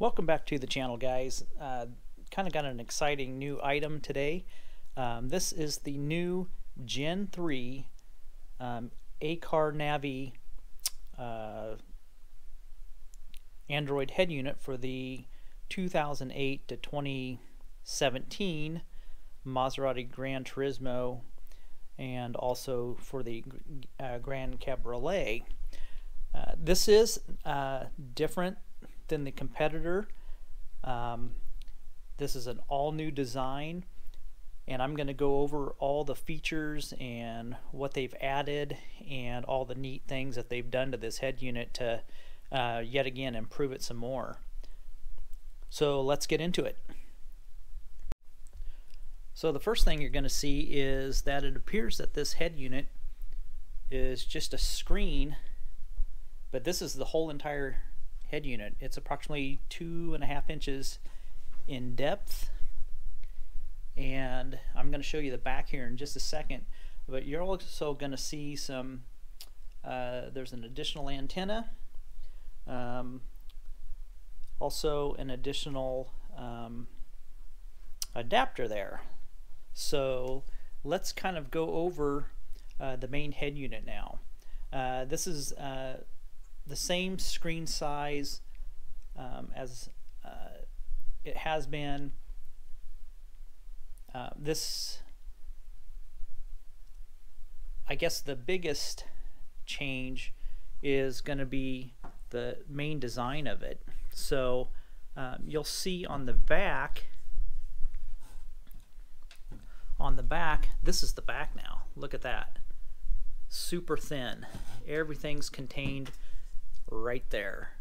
Welcome back to the channel, guys. Kind of got an exciting new item today. This is the new Gen 3 Acarnavi Android head unit for the 2008 to 2017 Maserati Granturismo, and also for the GranCarbrio. This is different than the competitor. This is an all-new design, and I'm going to go over all the features and what they've added and all the neat things that they've done to this head unit to yet again improve it some more. So let's get into it. So the first thing you're going to see is that it appears that this head unit is just a screen, but this is the whole entire head unit. It's approximately 2.5 inches in depth, and I'm going to show you the back here in just a second. But you're also going to see some there's an additional antenna, also an additional adapter there. So let's kind of go over the main head unit now. This is the same screen size as it has been. I guess the biggest change is going to be the main design of it. So you'll see on the back, this is the back now. Look at that. Super thin. Everything's contained right there.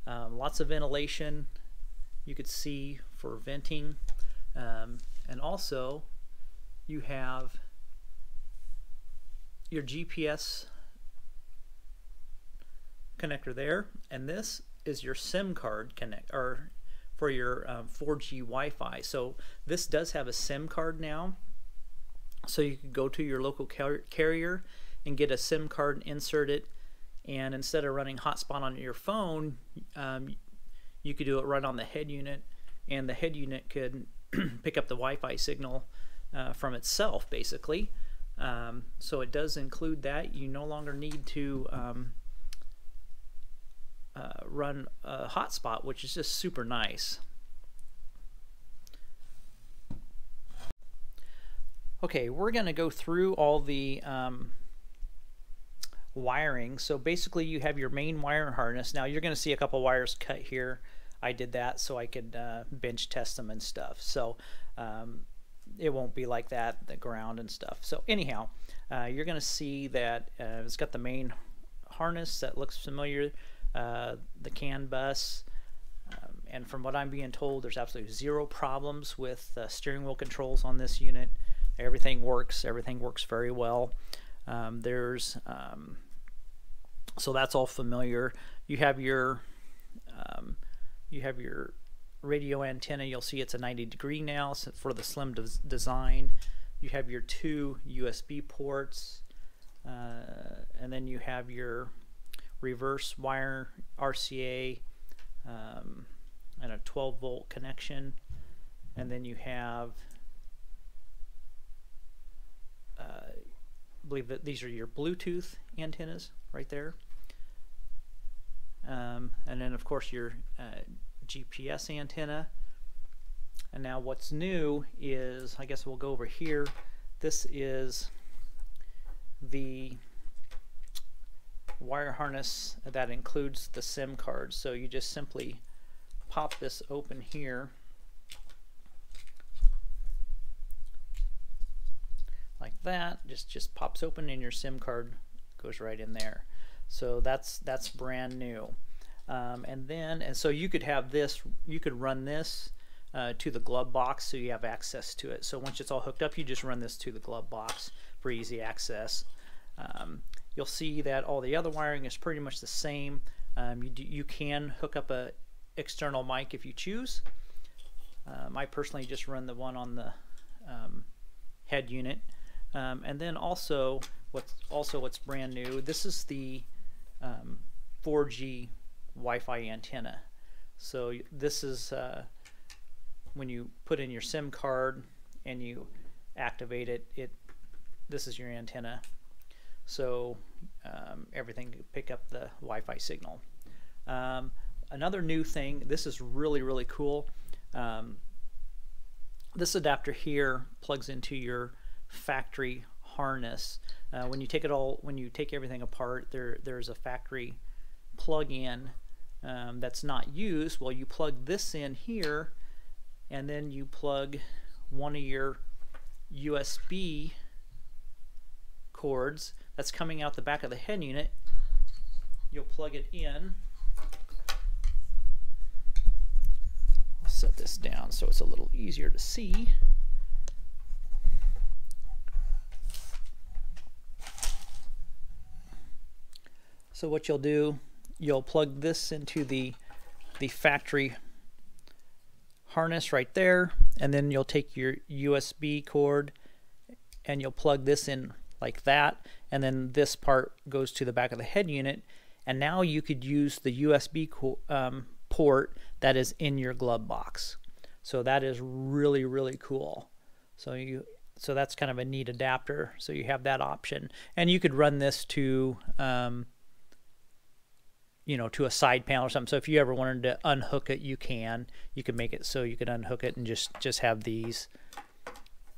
Lots of ventilation you could see for venting, and also you have your GPS connector there, and this is your SIM card or for your 4G Wi-Fi. So this does have a SIM card now, so you could go to your local carrier and get a SIM card and insert it, and instead of running hotspot on your phone, you could do it right on the head unit, and the head unit could pick up the Wi-Fi signal from itself, basically. So it does include that. You no longer need to run a hotspot, which is just super nice. Okay, we're going to go through all the wiring. So basically you have your main wire harness. Now you're going to see a couple wires cut here. I did that so I could bench test them and stuff. So it won't be like that, the ground and stuff. So anyhow, you're going to see that it's got the main harness that looks familiar, the CAN bus, and from what I'm being told, there's absolutely zero problems with steering wheel controls on this unit. Everything works very well. So that's all familiar. You have your radio antenna. You'll see it's a 90-degree now for the slim design. You have your 2 USB ports, and then you have your reverse wire RCA and a 12-volt connection, and then you have I believe that these are your Bluetooth antennas right there, and then of course your GPS antenna. And now what's new is, I guess we'll go over here, this is the wire harness that includes the SIM card. So you just simply pop this open here like that. Just pops open and your SIM card goes right in there. So that's brand new. And so you could have this, you could run this to the glove box, so you have access to it. So once it's all hooked up, you just run this to the glove box for easy access. You'll see that all the other wiring is pretty much the same. You can hook up a external mic if you choose. I personally just run the one on the head unit. And then also what's brand new, this is the 4G Wi-Fi antenna. So this is when you put in your SIM card and you activate it, this is your antenna. So everything can pick up the Wi-Fi signal. Another new thing, this is really, really cool. This adapter here plugs into your factory harness. When you take everything apart, there's a factory plug-in that's not used. Well, you plug this in here, and then you plug one of your USB cords that's coming out the back of the head unit. You'll plug it in. I'll set this down so it's a little easier to see. So what you'll do, you'll plug this into the factory harness right there, and then you'll take your USB cord and you'll plug this in like that, and then this part goes to the back of the head unit, and now you could use the USB port that is in your glove box. So that is really, really cool. So that's kind of a neat adapter. So you have that option, and you could run this to you know, to a side panel or something. So if you ever wanted to unhook it, you can make it so you could unhook it and just have these.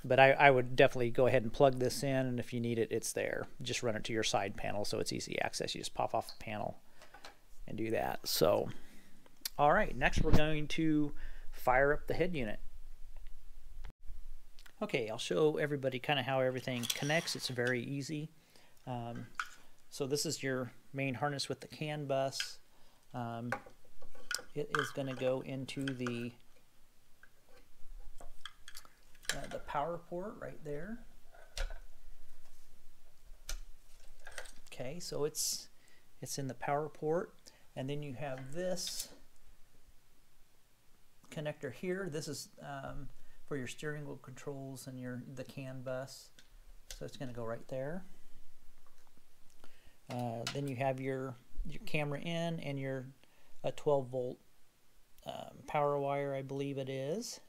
But I would definitely go ahead and plug this in, and if you need it, it's there. Just run it to your side panel so it's easy access. You just pop off the panel and do that. So, all right, next we're going to fire up the head unit. Okay, I'll show everybody kind of how everything connects. It's very easy. So this is your main harness with the CAN bus. It is going to go into the power port right there. Okay, so it's in the power port, and then you have this connector here. This is for your steering wheel controls and the CAN bus. So it's going to go right there. Then you have your camera in and your 12-volt power wire, I believe it is,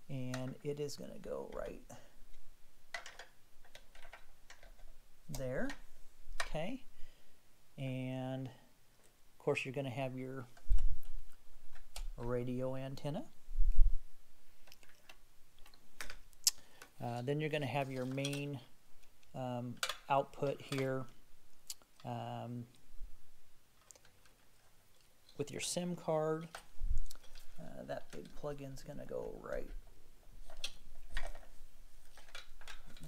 and it is going to go right there. Okay, and of course you're going to have your radio antenna. Then you're going to have your main output here. With your SIM card, that big plug-in's going to go right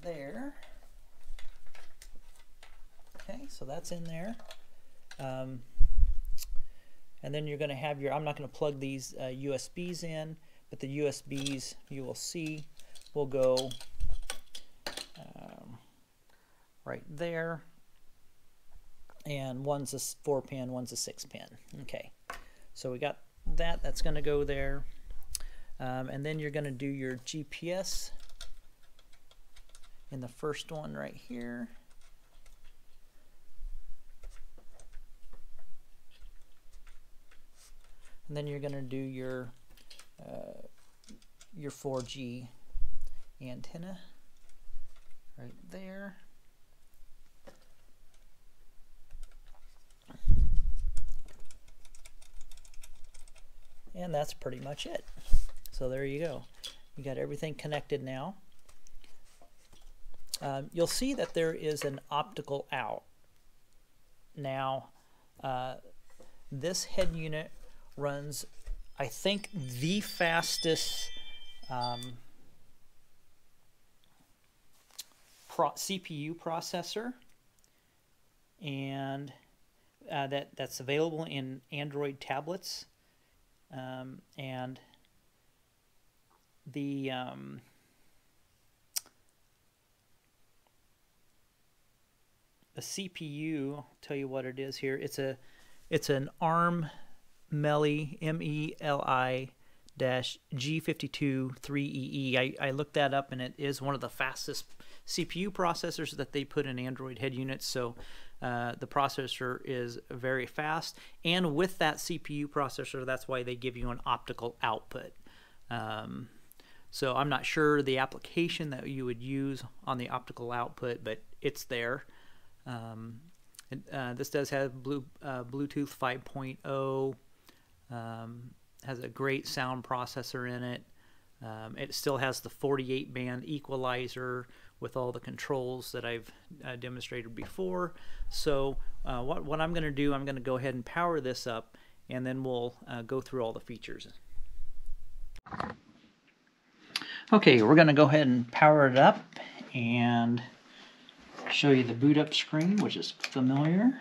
there. Okay, so that's in there. And then you're going to have your, I'm not going to plug these USBs in, but the USBs you will see will go right there. And one's a 4-pin, one's a 6-pin. Okay, so we got that. That's going to go there. And then you're going to do your GPS in the first one right here. And then you're going to do your 4G antenna right there. And that's pretty much it. So there you go. You got everything connected now. You'll see that there is an optical out. Now, this head unit runs, I think, the fastest CPU processor, and that's available in Android tablets. And the CPU, I'll tell you what it is here. It's an ARM Meli G52 3EE. I looked that up, and it is one of the fastest CPU processors that they put in Android head units. So The processor is very fast, and with that CPU processor, that's why they give you an optical output. So I'm not sure the application that you would use on the optical output, but it's there. This does have Bluetooth 5.0, has a great sound processor in it. It still has the 48-band equalizer with all the controls that I've demonstrated before. So what I'm going to do, I'm going to go ahead and power this up, and then we'll go through all the features. Okay, we're going to go ahead and power it up and show you the boot up screen, which is familiar.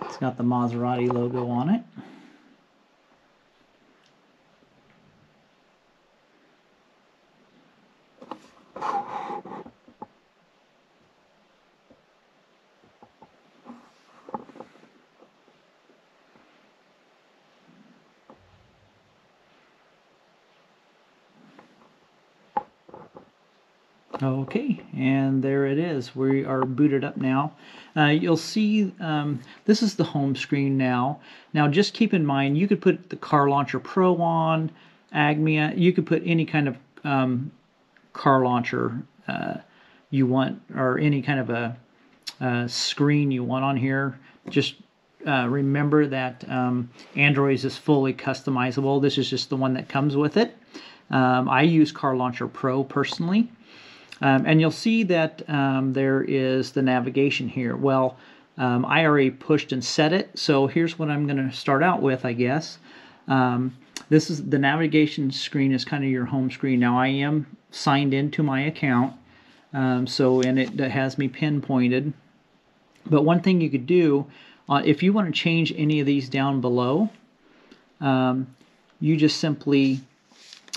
It's got the Maserati logo on it. Okay, and there it is. We are booted up now. You'll see this is the home screen now. Now just keep in mind, you could put the Car Launcher Pro on, Agmia. You could put any kind of car launcher you want, or any kind of a screen you want on here. Just remember that Android is fully customizable. This is just the one that comes with it. I use Car Launcher Pro personally. And you'll see that there is the navigation here. Well, I already pushed and set it, so here's what I'm going to start out with, I guess. This is the navigation screen is kind of your home screen. Now I am signed into my account, and it has me pinpointed. But one thing you could do, if you want to change any of these down below, you just simply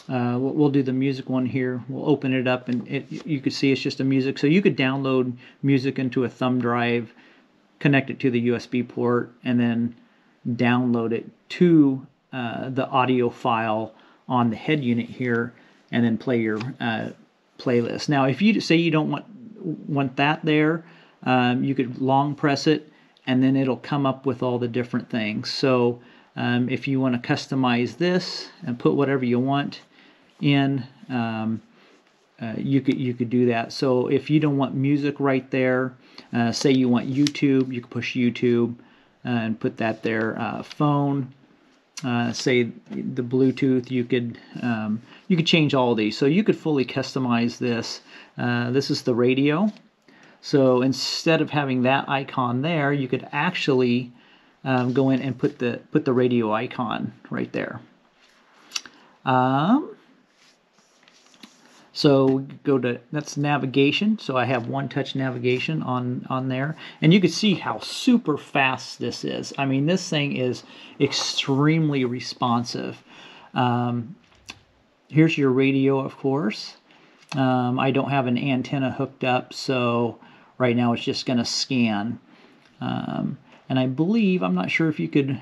we'll do the music one here. We'll open it up, and you can see it's just a music. So you could download music into a thumb drive, connect it to the USB port, and then download it to the audio file on the head unit here, and then play your playlist. Now, if you say you don't want that there, you could long press it, and then it'll come up with all the different things. So if you want to customize this and put whatever you want in, you could do that. So if you don't want music right there, say you want YouTube, you can push YouTube and put that there. Phone, say the Bluetooth, you could change all these. So you could fully customize this. This is the radio. So instead of having that icon there, you could actually go in and put the radio icon right there. So go to, that's navigation. So I have one-touch navigation on there, and you can see how super fast this is. I mean, this thing is extremely responsive. Here's your radio, of course. I don't have an antenna hooked up, so right now it's just going to scan. And I believe, I'm not sure if you could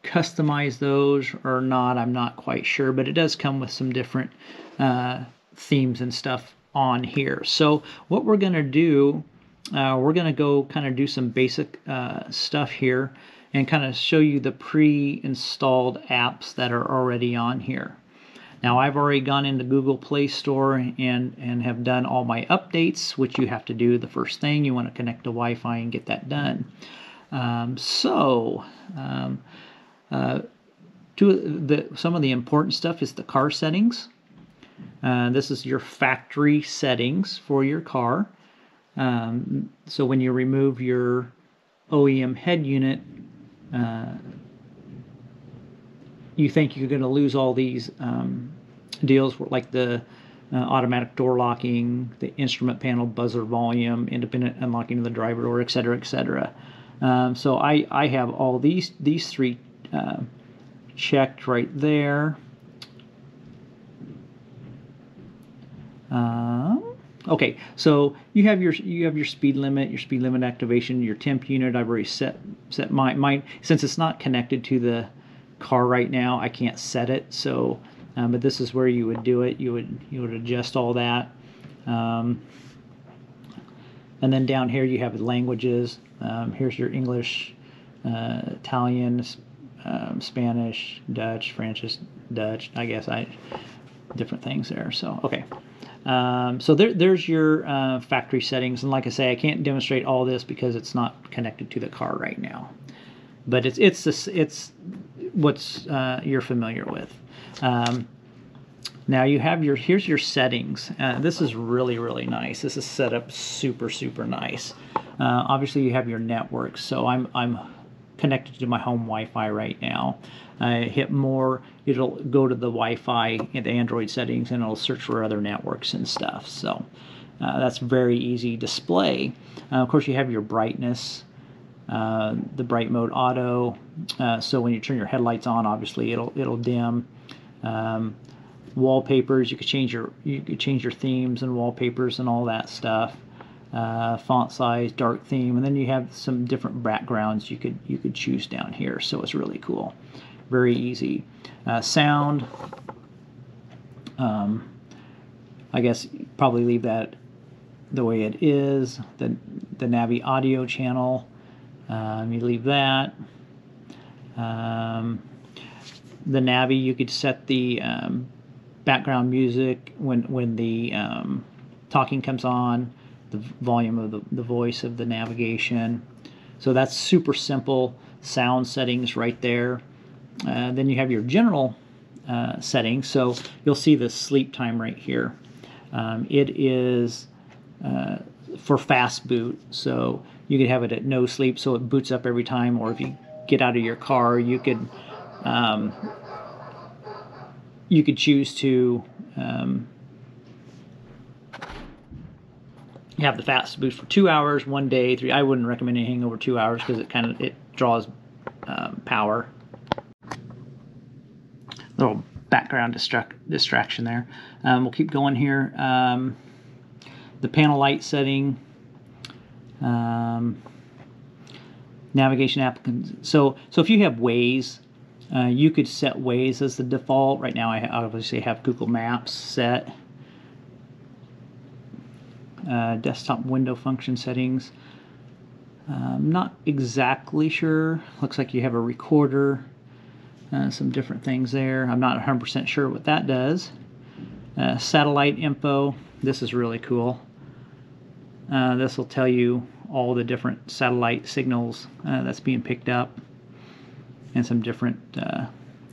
customize those or not. I'm not quite sure, but it does come with some different themes and stuff on here. So what we're going to do, we're going to go kind of do some basic stuff here and kind of show you the pre-installed apps that are already on here. Now, I've already gone into Google Play Store and have done all my updates, which you have to do the first thing. You want to connect to Wi-Fi and get that done. Some of the important stuff is the car settings. This is your factory settings for your car. So when you remove your OEM head unit, you think you're going to lose all these deals like the automatic door locking, the instrument panel buzzer volume, independent unlocking of the driver door, etc., etc. So I have all these three checked right there. Okay, so you have your speed limit activation, your temp unit. I've already set mine since it's not connected to car right now. I can't set it, so but this is where you would do it. You would adjust all that. And then down here you have languages. Here's your English, Italian, Spanish, Dutch, French, Dutch. I guess different things there. So okay. So there's your factory settings, and like I say, I can't demonstrate all this because it's not connected to the car right now. But it's what's you're familiar with. Now you have here's your settings. This is really nice. This is set up super nice. Obviously you have your networks. So I'm connected to my home Wi-Fi right now. I hit more, it'll go to the Wi-Fi in the Android settings, and it'll search for other networks and stuff. So that's very easy display. Of course, you have your brightness, the bright mode auto. So when you turn your headlights on, obviously it'll dim. Wallpapers, you could change your themes and wallpapers and all that stuff. Font size, dark theme, and then you have some different backgrounds you could choose down here. So it's really cool, very easy. Sound, I guess probably leave that the way it is. The Navi audio channel, you leave that. The Navi, you could set the background music when the talking comes on, the volume of the voice of the navigation. So that's super simple sound settings right there. Then you have your general settings. So you'll see the sleep time right here. It is for fast boot, so you could have it at no sleep, so it boots up every time. Or if you get out of your car, you could choose to have the fast boot for 2 hours, 1 day, 3. I wouldn't recommend anything over 2 hours because it draws power. Little background distraction there. We'll keep going here. The panel light setting, navigation applicants. So if you have Waze, you could set Waze as the default. Right now I obviously have Google Maps set. Desktop window function settings. I'm not exactly sure. Looks like you have a recorder. Some different things there. I'm not 100% sure what that does. Satellite info. This is really cool. This will tell you all the different satellite signals that's being picked up, and some different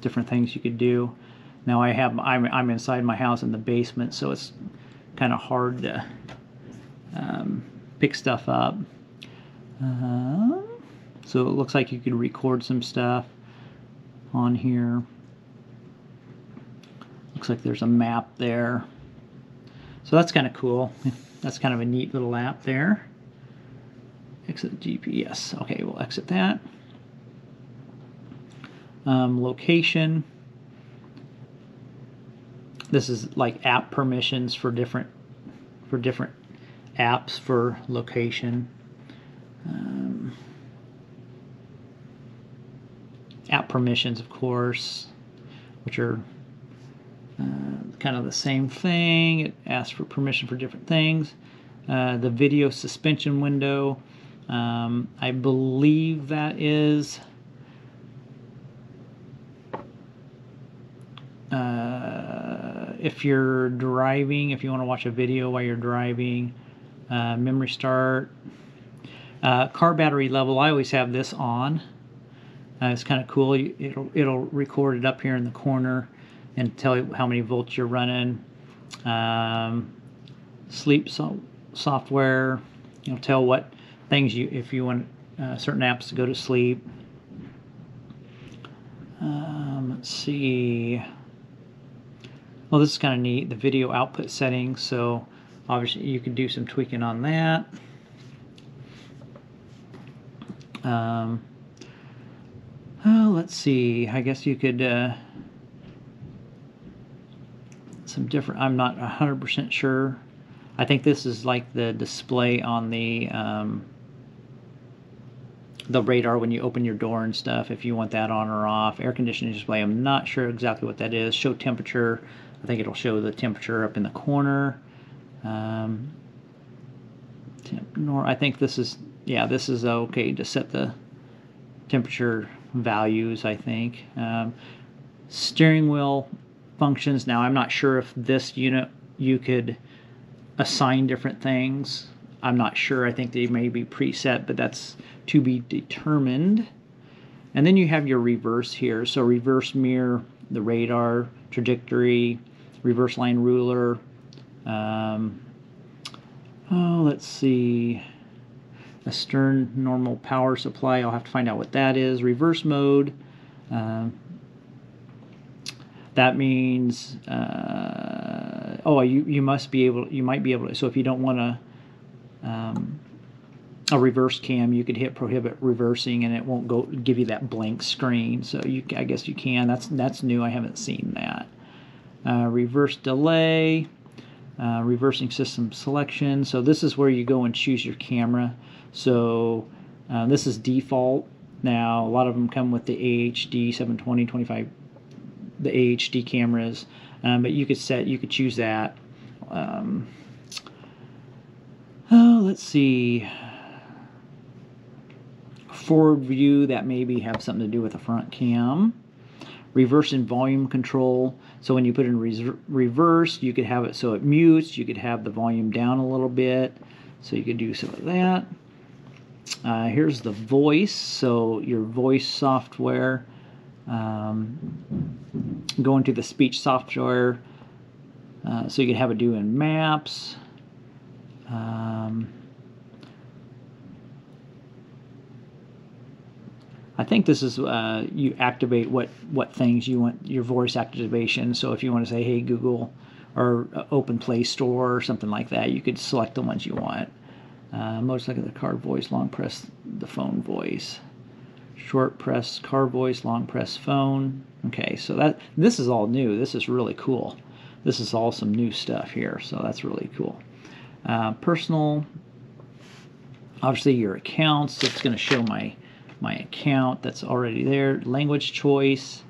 things you could do. Now I'm inside my house in the basement, so it's kind of hard to pick stuff up. So it looks like you could record some stuff on here. Looks like there's a map there. So that's kind of cool. That's kind of a neat little app there. Exit GPS. Okay, we'll exit that. Location. This is like app permissions for different apps for location. App permissions, of course, which are kind of the same thing. It asks for permission for different things. The video suspension window, I believe that is if you're driving, if you want to watch a video while you're driving. Memory start. Car battery level, I always have this on. It's kind of cool. It'll record it up here in the corner and tell you how many volts you're running. Sleep software, tell what things if you want certain apps to go to sleep. Let's see. Well, this is kind of neat. The video output settings. So obviously you can do some tweaking on that. Let's see. I guess you could some different. I'm not 100% sure. I think this is like the display on the the radar when you open your door and stuff, if you want that on or off. Air conditioning display, I'm not sure exactly what that is. Show temperature, I think it'll show the temperature up in the corner. I think this is, yeah, this is okay to set the temperature values, I think. Steering wheel functions. Now, I'm not sure if this unit you could assign different things. I'm not sure. I think they may be preset, but that's to be determined. And then you have your reverse here. So reverse mirror, the radar, trajectory, reverse line ruler. Let's see. A stern normal power supply. I'll have to find out what that is. Reverse mode. That means you must be able. You might be able to. So if you don't want a reverse cam, you could hit prohibit reversing, and it won't go give you that blank screen. So I guess you can. That's new. I haven't seen that. Reverse delay. Reversing system selection. So this is where you go and choose your camera. So this is default. Now a lot of them come with the AHD 720, 25, the AHD cameras, but you could choose that. Let's see. Forward view, that maybe have something to do with the front cam. Reverse and volume control. So when you put in reverse, you could have it so it mutes. You could have the volume down a little bit. So you could do some of that. Here's the voice. So your voice software. Going to the speech software. So you could have it do in maps. I think this is you activate what things you want your voice activation. So if you want to say, hey Google, or open Play Store or something like that, you could select the ones you want. Motorcycle, the car voice, long press the phone voice, short press car voice, long press phone. Okay, so this is all new. This is really cool. This is all some new stuff here, so that's really cool. Personal, obviously your accounts. It's going to show my account that's already there. Language choice,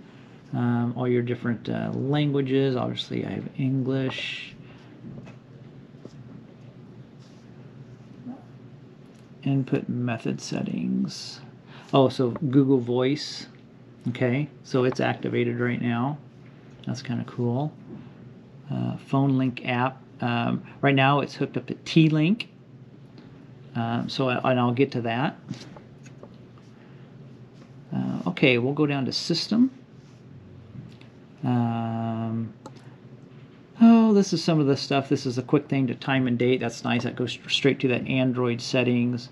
all your different languages. Obviously I have English. Input method settings. Oh, so Google Voice. Okay, so it's activated right now. That's kind of cool. Phone Link app. Right now it's hooked up to T-Link. And I'll get to that. Okay, we'll go down to System. This is some of the stuff. This is a quick thing to time and date. That's nice. That goes straight to that Android settings.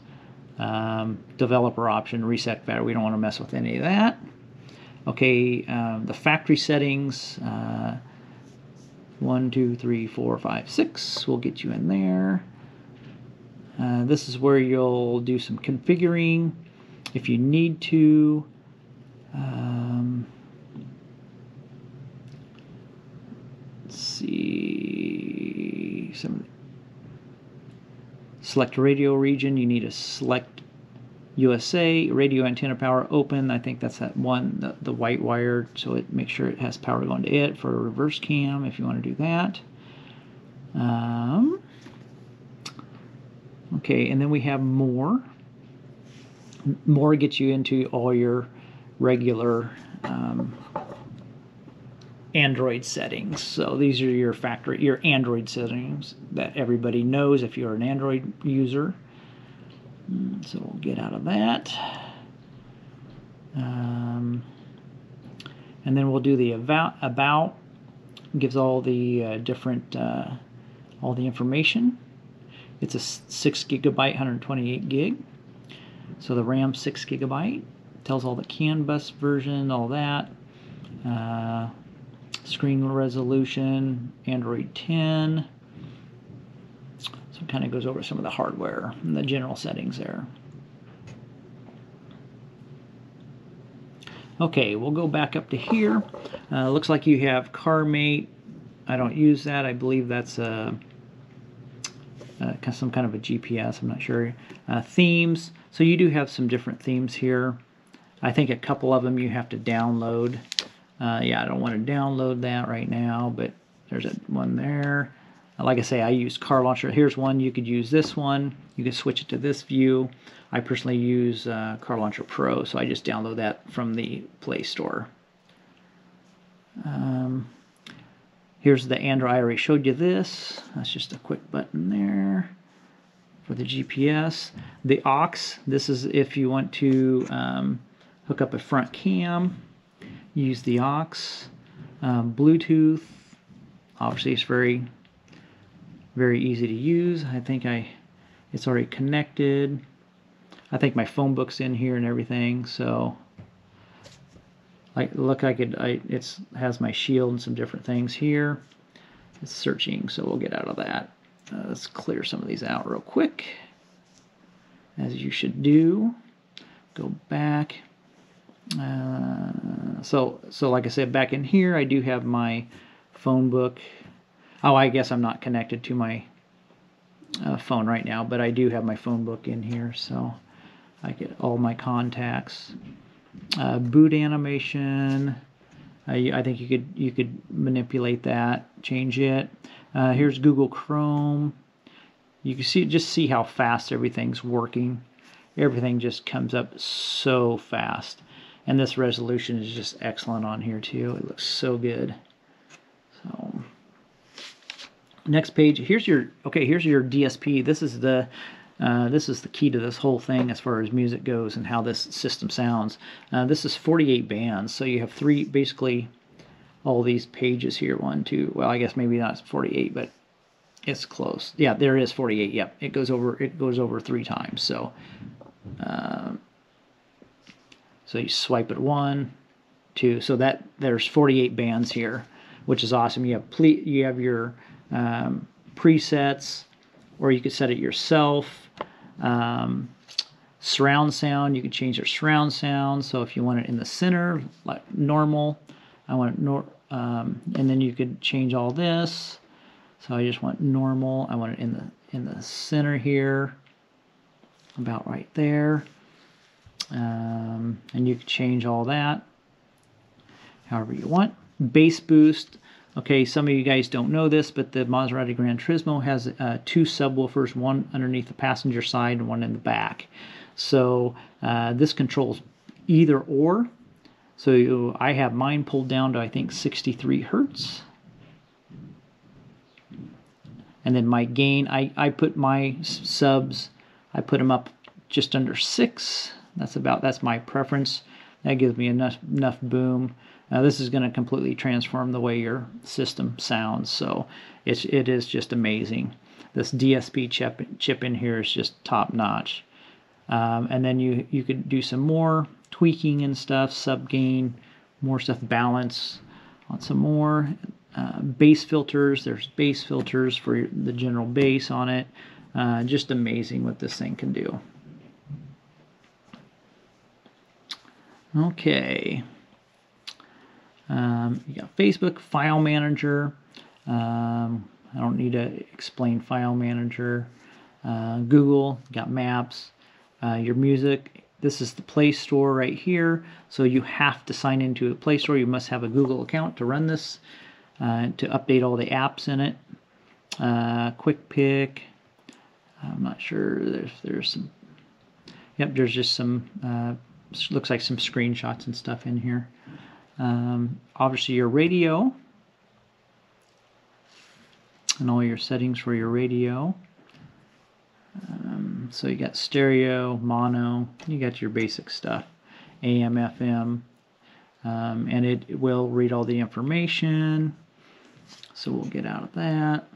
Developer option, reset battery. We don't want to mess with any of that. Okay, the factory settings. 1, 2, 3, 4, 5, 6. We'll get you in there. This is where you'll do some configuring if you need to. Let's see. Select radio region. You need to select USA. Radio antenna power open. I think that's that one, the white wire. So it makes sure it has power going to it for a reverse cam if you want to do that. Okay, and then we have more. More gets you into all your regular Android settings. So these are your Android settings that everybody knows if you're an Android user. So we'll get out of that. And then we'll do the about. Gives all the different all the information. It's a 6 gigabyte, 128 gig. So the RAM 6 gigabyte. Tells all the CAN bus version, all that. Screen resolution, Android 10. So it kind of goes over some of the hardware and the general settings there. Okay, we'll go back up to here. Looks like you have CarMate. I don't use that. I believe that's some kind of a GPS. I'm not sure. Themes. So you do have some different themes here. I think a couple of them you have to download. Yeah, I don't want to download that right now, but there's one there. Like I say, I use Car Launcher. Here's one. You could use this one. You can switch it to this view. I personally use Car Launcher Pro, so I just download that from the Play Store. Here's the Android. I already showed you this. That's just a quick button there for the GPS. The aux, this is if you want to hook up a front cam, use the aux. Bluetooth, obviously it's very easy to use. I think it's already connected. I think my phone book's in here and everything, so it has my shield and some different things here. It's searching, so we'll get out of that. Let's clear some of these out real quick, as you should do. Go back. So like I said, back in here, I do have my phone book. Oh, I guess I'm not connected to my phone right now, but I do have my phone book in here, so I get all my contacts. Boot animation. I think you could manipulate that, change it. Here's Google Chrome. You can see how fast everything's working. Everything just comes up so fast, and this resolution is just excellent on here too. It looks so good. So next page. Here's your DSP. This is the key to this whole thing as far as music goes and how this system sounds. This is 48 bands, so you have basically all these pages here. 1, 2. Well, I guess maybe not 48, but it's close. Yeah, there is 48. Yep, it goes over 3 times. So, so you swipe it 1, 2. So there's 48 bands here, which is awesome. You have your presets, or you could set it yourself. Surround sound, you can change your surround sound. So if you want it in the center, like normal, I want it and then you could change all this. So I just want normal. I want it in the center here, about right there. And you can change all that however you want. Bass boost. Okay, some of you guys don't know this, but the Maserati Granturismo has 2 subwoofers, one underneath the passenger side and one in the back. So this controls either or. So I have mine pulled down to, I think, 63 Hertz. And then my gain, I put my subs, I put them up just under 6. That's my preference. That gives me enough boom. Now this is going to completely transform the way your system sounds, so it is just amazing. This DSP chip in here is just top notch. And then you could do some more tweaking and stuff, sub gain, more stuff, balance on some more. Bass filters, there's bass filters for the general bass on it. Just amazing what this thing can do. Okay. You got Facebook, File Manager. I don't need to explain File Manager. Google, got Maps. Your music. This is the Play Store right here. So you have to sign into the Play Store. You must have a Google account to run this, to update all the apps in it. Quick Pick. I'm not sure. There's some. Yep, there's just some. Looks like some screenshots and stuff in here. Obviously your radio and all your settings for your radio. So you got stereo, mono, you got your basic stuff, AM, FM, and it will read all the information. So we'll get out of that.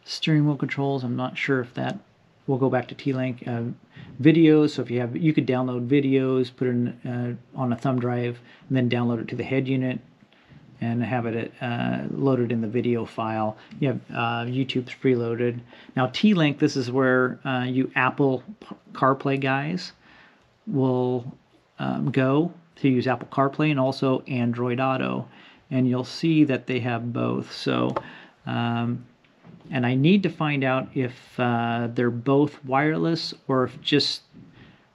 Steering wheel controls, I'm not sure if that. We'll go back to T-Link. Videos, so if you could download videos, put it on a thumb drive, and then download it to the head unit and have it loaded in the video file. You have YouTube's preloaded. Now T-Link, this is where you Apple CarPlay guys will go to use Apple CarPlay and also Android Auto. And you'll see that they have both. So And I need to find out if they're both wireless or if just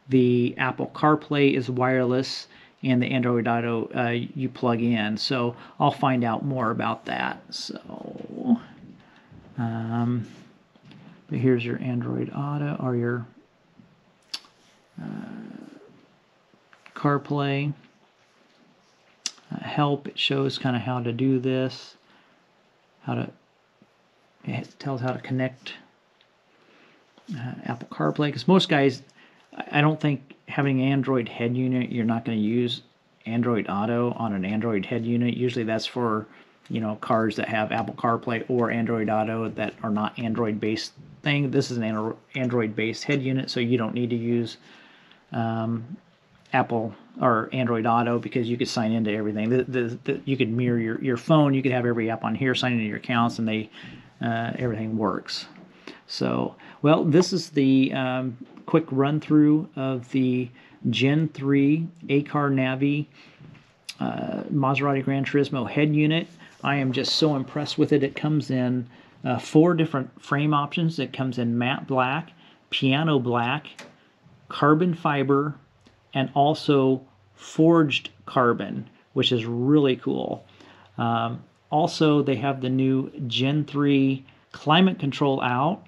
the Apple CarPlay is wireless and the Android Auto you plug in. So I'll find out more about that. So but here's your Android Auto or your CarPlay. Help, it shows kind of how to do this, it tells how to connect Apple CarPlay, because most guys, I don't think having an Android head unit, you're not going to use Android Auto on an Android head unit. Usually that's for, you know, cars that have Apple CarPlay or Android Auto that are not Android based thing. This is an Android based head unit, so you don't need to use Apple or Android Auto, because you could sign into everything. You could mirror your phone. You could have every app on here, sign into your accounts, and they everything works. So, well, this is the quick run through of the Gen 3 Acarnavi Maserati Granturismo head unit. I am just so impressed with it. It comes in 4 different frame options. It comes in matte black, piano black, carbon fiber, and also forged carbon, which is really cool. Also, they have the new Gen 3 climate control out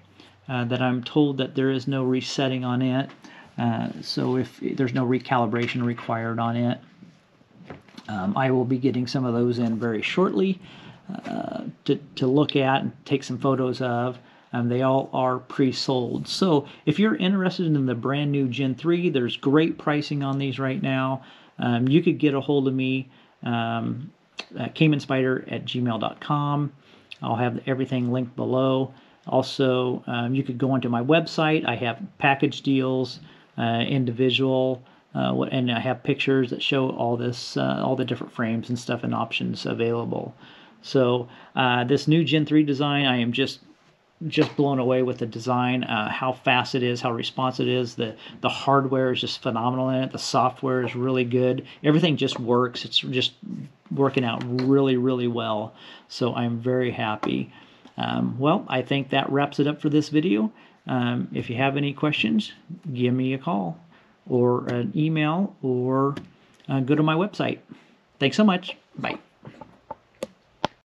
that I'm told that there is no resetting on it. So if there's no recalibration required on it. I will be getting some of those in very shortly to look at and take some photos of. They all are pre-sold. So if you're interested in the brand new Gen 3, there's great pricing on these right now. You could get a hold of me at caymanspider@gmail.com. I'll have everything linked below. Also, you could go onto my website. I have package deals, individual, and I have pictures that show all this, all the different frames and stuff and options available. So this new Gen 3 design, I am just blown away with the design, how fast it is, how responsive it is. The hardware is just phenomenal in it. The software is really good. Everything just works. It's just working out really, really well. So I'm very happy. Well, I think that wraps it up for this video. If you have any questions, give me a call or an email or go to my website. Thanks so much. Bye.